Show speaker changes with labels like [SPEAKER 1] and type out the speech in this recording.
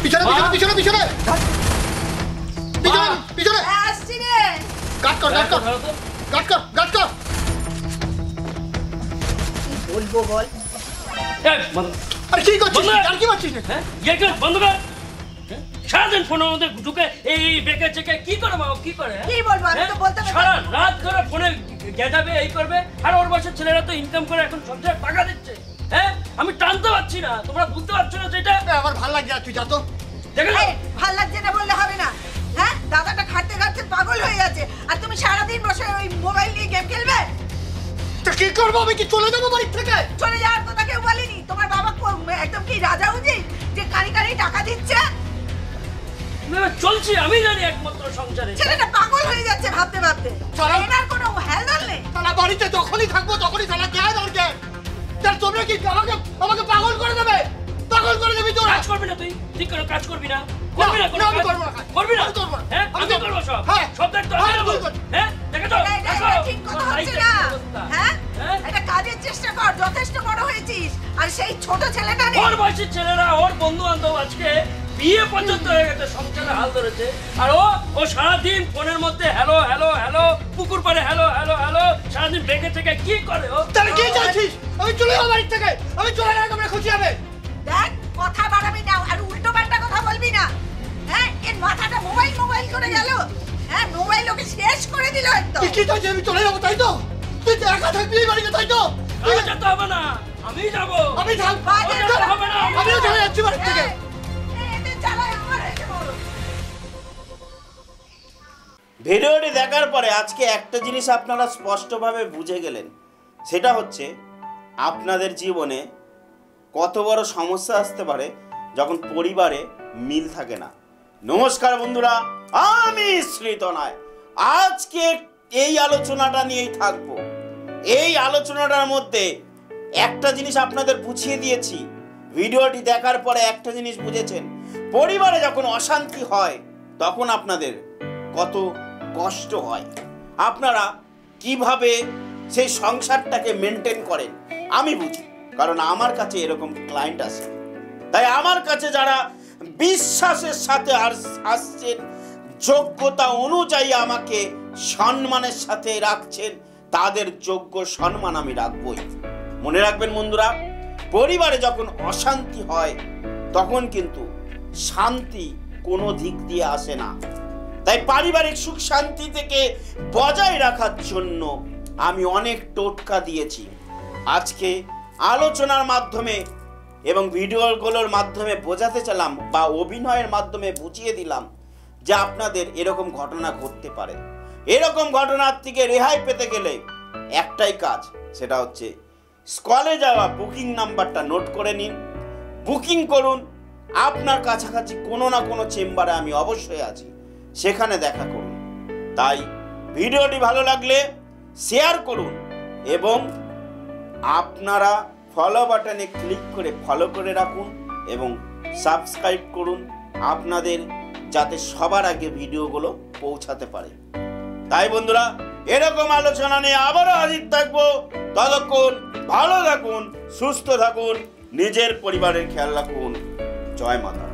[SPEAKER 1] পিছনে পিছনে পিছনে পিছনে পিছনে পিছনে
[SPEAKER 2] আসছি রে।
[SPEAKER 1] গাট কর গাট কর গাট কর গাট কর।
[SPEAKER 2] কি বলবো বল?
[SPEAKER 1] আরে কি করছিস? আর কি করছিস?
[SPEAKER 3] হ্যাঁ গেট বন্ধ কর। সারাদিন ফোনের মধ্যে ঢুকে এই বেকার চেকে কি করে বাবা, কি করে?
[SPEAKER 2] কি বলবো? আমি তো বলতে পারি।
[SPEAKER 3] সারা রাত ধরে ফোনে গেজাবে, এই করবে। আর ওর বয়সের ছেলেরা তো ইনকাম করে এখন সব জায়গায় টাকা দিচ্ছে। হ্যাঁ আমি টানতে পারছি না, তোমরা বুঝতে পারছো না যেটা?
[SPEAKER 1] আমার ভালো লাগছে না, তুই যা তো।
[SPEAKER 3] দেখে
[SPEAKER 2] এই, ভাল লাগছে না বললে হবে না। হ্যাঁ দাদাটা খাটতে খাটতে পাগল হয়ে যাচ্ছে, আর তুমি সারাদিন বসে ওই মোবাইল নিয়ে গেম খেলবে।
[SPEAKER 1] তো কি করবো? আমি কি চলে যাবো বাড়ি থেকে?
[SPEAKER 2] চলে যাওয়ার কথা কেউ বলেনি। তোমার বাবা একদম কি রাজা উজির যে কারি কারি টাকা দিচ্ছে?
[SPEAKER 3] চলছি আমি জানি একমাত্র সংসারে।
[SPEAKER 2] ছেলেটা পাগল হয়ে যাচ্ছে ভাবতে ভাবতে। এনার কোনো হেলদোল নেই।
[SPEAKER 1] সালা বাড়িতে যখনই থাকবো তখনই সালা গায়ে দরকার। তার তোমরা কি আমাকে পাগল করে দেবে? পাগল করে দেবে তোরা?
[SPEAKER 3] কাজ করবি না তুই? ঠিক করে কাজ করবি না? করবি না?
[SPEAKER 1] আমি করবো না।
[SPEAKER 3] করবি না?
[SPEAKER 1] আমি করবো না।
[SPEAKER 3] হ্যাঁ আমি করবো সব।
[SPEAKER 1] হ্যাঁ
[SPEAKER 3] সব দায়িত্ব আমি নেবো। হ্যাঁ দেখে তো
[SPEAKER 2] এটা ঠিক কথা হচ্ছে না। হ্যাঁ এটা কাজের চেষ্টা কর, যথেষ্ট বড় হয়েছিস। আর সেই ছোট ছেলেটা নেই।
[SPEAKER 3] ওর বয়সের ছেলেরা, ওর বন্ধু বান্ধব আজকে বিয়ে পর্যন্ত হয়ে গেছে, সংসারে হাল ধরেছে। আর ও সারাদিন ফোনের মধ্যে হ্যালো হ্যালো হ্যালো, পুকুর পাড়ে হ্যালো হ্যালো হ্যালো, সারাদিন বেঁকে থেকে কি করে ও?
[SPEAKER 1] তাহলে কি চাইছিস? আমি চলে যাবো বাড়ি থেকে। আমি চলে গেলে তোমরা খুশি হবে?
[SPEAKER 2] দেখ কথা বাড়াবি না, আর উল্টো পাল্টা কথা বলবি না। হ্যাঁ এর মাথাটা মোবাইল মোবাইল করে গেল। হ্যাঁ মোবাইল ওকে শেষ করে দিল একদম।
[SPEAKER 1] কি চাইছিস? আমি চলে যাবো তাই তো? তুই তো একা থাকবি এই বাড়িতে তাই তো?
[SPEAKER 3] কাজে যেতে হবে না, আমি যাবো।
[SPEAKER 1] আমি থাকবো। আমিও চলে যাচ্ছি বাড়ি থেকে।
[SPEAKER 2] এদের জ্বালায় আমার হয়েছে বড়।
[SPEAKER 4] ভিডিওটি দেখার পরে আজকে একটা জিনিস আপনারা স্পষ্টভাবে বুঝে গেলেন, সেটা হচ্ছে আপনাদের জীবনে কত বড় সমস্যা আসতে পারে যখন পরিবারে মিল থাকে না। নমস্কার বন্ধুরা, আমি শ্রীতনয়। আজকে এই আলোচনাটা নিয়েই থাকবো। এই আলোচনাটার মধ্যে একটা জিনিস আপনাদের বুঝিয়ে দিয়েছি। ভিডিওটি দেখার পরে একটা জিনিস বুঝেছেন, পরিবারে যখন অশান্তি হয় তখন আপনাদের কত কষ্ট হয়, আপনারা কিভাবে সেই সংসারটাকে মেনটেন করেন আমি বুঝি, কারণ আমার কাছে এরকম ক্লায়েন্ট আছে। তাই আমার কাছে যারা বিশ্বাসের সাথে আসছেন, যোগ্যতা অনুযায়ী আমাকে সম্মানের সাথে রাখছেন, তাদের যোগ্য সম্মান আমি রাখবই। মনে রাখবেন বন্ধুরা, পরিবারে যখন অশান্তি হয় তখন কিন্তু শান্তি কোনো দিক দিয়ে আসে না। তাই পারিবারিক সুখ শান্তি থেকে বজায় রাখার জন্য আমি অনেক টোটকা দিয়েছি। আজকে আলোচনার মাধ্যমে এবং ভিডিওগুলোর মাধ্যমে বোঝাতে চাইলাম বা অভিনয়ের মাধ্যমে বুঝিয়ে দিলাম যে আপনাদের এরকম ঘটনা ঘটতে পারে। এরকম ঘটনার থেকে রেহাই পেতে গেলে একটাই কাজ, সেটা হচ্ছে স্কলে যাওয়া বুকিং নাম্বারটা নোট করে নিন, বুকিং করুন। আপনার কাছাকাছি কোনো না কোনো চেম্বারে আমি অবশ্যই আছি, সেখানে দেখা করুন। তাই ভিডিওটি ভালো লাগলে শেয়ার করুন এবং আপনারা ফলো বাটনে ক্লিক করে ফলো করে রাখুন এবং সাবস্ক্রাইব করুন, আপনাদের যাতে সবার আগে ভিডিওগুলো পৌঁছাতে পারে। তাই বন্ধুরা, এরকম আলোচনা নিয়ে আবারও হাজির থাকবো। ততক্ষণ ভালো থাকুন, সুস্থ থাকুন, নিজের পরিবারের খেয়াল রাখুন। জয় মাতা।